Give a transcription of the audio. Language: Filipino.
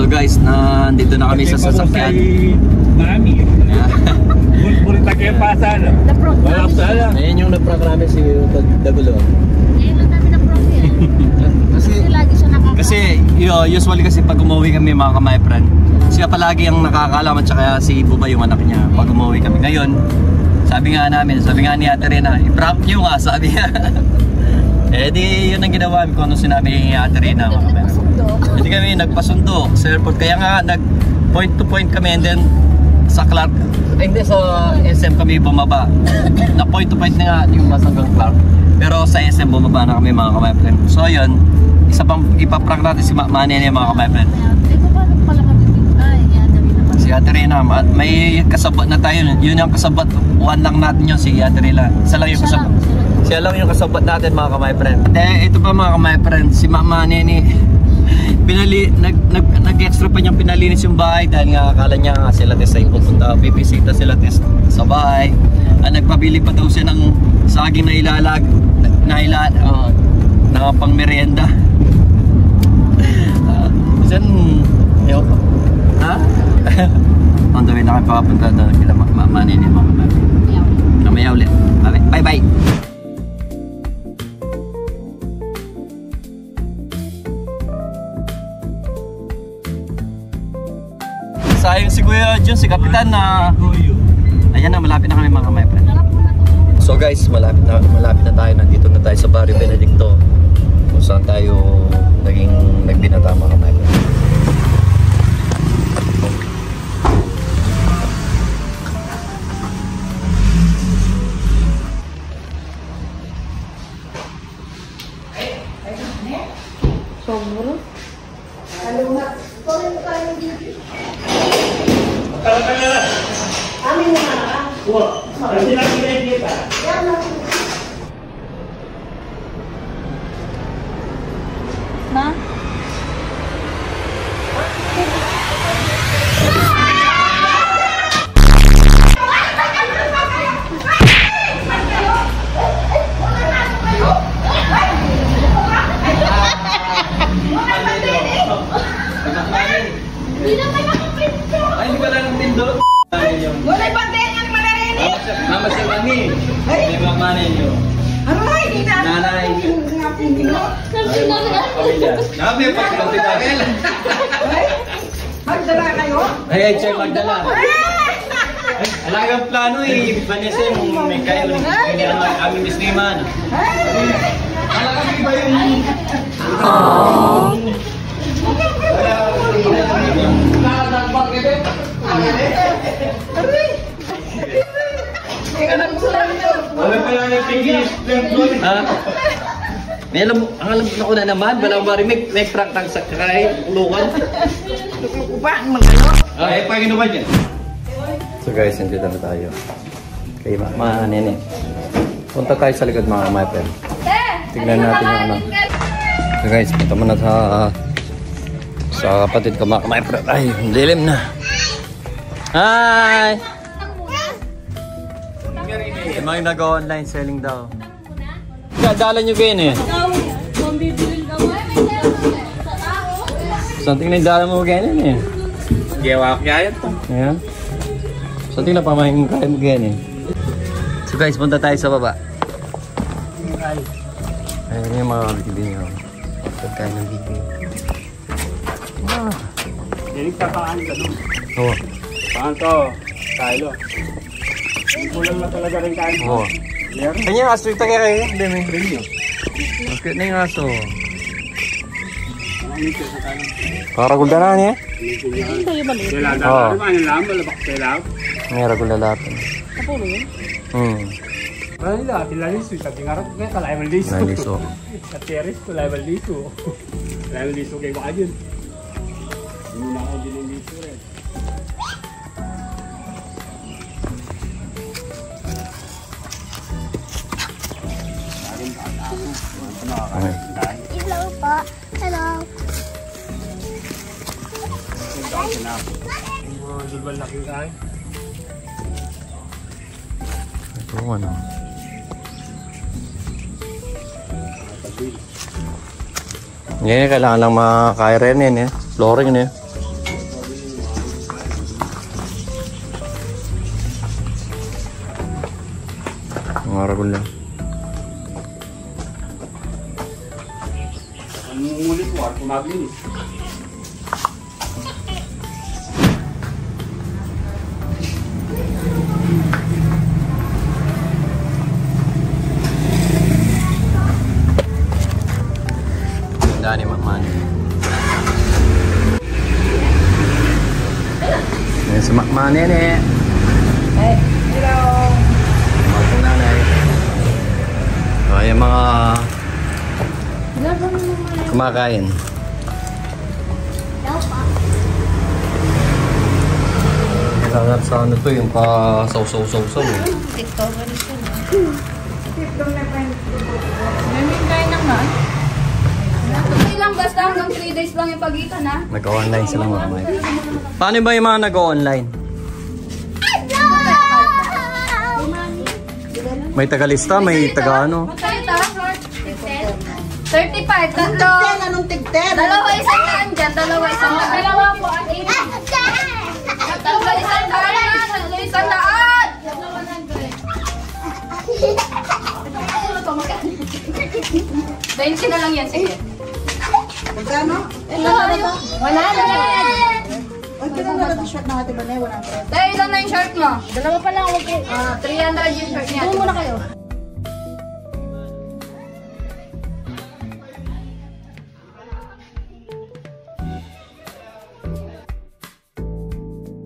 Guys, nandito na kami sa sasakyan. Mami. Bulit na kayo pasal. Wala pasal. Ayan yung na-prank namin si Dagulo. Ayun lang namin na-prank eh. Kasi lagi siya nakakalaman. Kasi usually kasi pag umuwi kami mga kamay friend, siya palagi ang nakakalaman tsaka si Buba yung anak niya pag umuwi kami. Ngayon, sabi nga ni Ate Rina, i-prank nyo nga, sabi niya. Eh di yun ang ginawa kung ano sinabi ni Ate Rina mga kamay friend. Hindi kami nagpasundo sa airport, kaya nga nag point to point kami and then sa Clark, hindi sa SM kami bumaba. Na point to point na nga yung bus hanggang Clark. Pero sa SM bumaba na kami mga kamay friend. So ayun, isa pang ipaprank natin si Manny niya mga kamay friend. Si Ate Rina, may kasabot na tayo. Yun yung kasabot, one lang natin yun si Ate Rina. Isa lang yung kasabot. Siya lang yung kasabot natin mga kamay friend. Ito pa mga kamay friend, si Manny ni nag-extra pa niyang pinalinis yung bahay dahil nga akala niya sila test ay pupunta, bibisita sila test sa bahay. Nagpabili pa daw siya ng saging na pang merienda. Diyan, yun. Ha? On the way na kayo papunta doon kila Manny ni mga mami. Mamaya ulit. Bye bye. Sayang si Kuya Jun, si Kapitan na ayan na, malapit na kami mga kamay friend. So guys, malapit na tayo. Nandito na tayo sa Barrio Benedicto kung saan tayo nagbinata mga kamay friend. Sobro? Amin na ka? Wah, kasi lang kita. Ma? Ay, hindi ba lang ang tindot? Wala ba din ang malarinig? Mama siya mami. Ay, mama ninyo. Aray, di na. Nanay. Nabi, pagkakunti ba kayo? Magdala kayo? Ay, check magdala. Alagang plano eh. Vanessa, may kayo. Hindi naman kami misliman. Alagang iba yung... Wala pa lang yung tingis. May alam ko na naman, walang marimik, may prank tang sa kakay, ulukan. Upaan mo kayo? Ay, Panginoon yan. So guys, nandito na tayo. Kay mga nene. Punta tayo sa likod mga my friend. Tignan natin yung ano. So guys, punta muna sa kapatid ko mga my friend. Ay, dilim na. Hi! May nag-online selling daw. Dala nyo kayo eh. Something na yung dala mo kayo eh. Gawa kaya ito. Ayan. Something na pamahin kaya mo kayo eh. So guys, punta tayo sa baba. Ayan yung mga bibig nyo. Pagkain ng bibig. Hindi kakaan ka doon. Oo. Paan to? Kilo. Kulang na talaga rin kain mo. Oo. Kanya yung aso yung tagay kayo. Hindi, may brilyo. Bakit na yung aso? Para guldanan niya? Oo. May ragulalapan. Kapulo yun? Ano nila? Tilaliso. Sabi nga rin kaya kalaibal liso. Naliso. Sa teres, kalaibal liso. Kalaibal liso kayo baka dyan. Hindi na ako dinilito rin. Okay. Hello po. Hello. Dulbal na kikain. Ito ano. Yan, kailangan lang makakaya rin yun eh. Flooring yun eh. Mga ragul lang. Ang ulit mo, ako mabilis. Ni Makman. Yan si Makman yan eh. Hello. Mga nanay. O, yung mga kumakain. Hello po. Kailangan sa ano to, yung pa-saw-saw-saw-saw eh. TikToker ito na. Namin kain naman. Okay lang, basta hanggang 3 days lang yung pagitan ha. Nag-online sila mga kamay. Paano ba yung mga nag-online? May tagalista, may taga ano. Magkano? 35, tatlo. Anong tigten? Dalawa isang daan dyan, dalawa isang daan. Dalawa po ang init. Dalawa isang daan, dalawa isang daan. 20 na lang yan, sige. Magkano? Wala na yan. Ay, kailan na lang t-shirt na ate ba na? 100. Dahil ilan na yung shirt mo? Dalawa pa lang, okay. 300 yung shirt niya. Doon mo na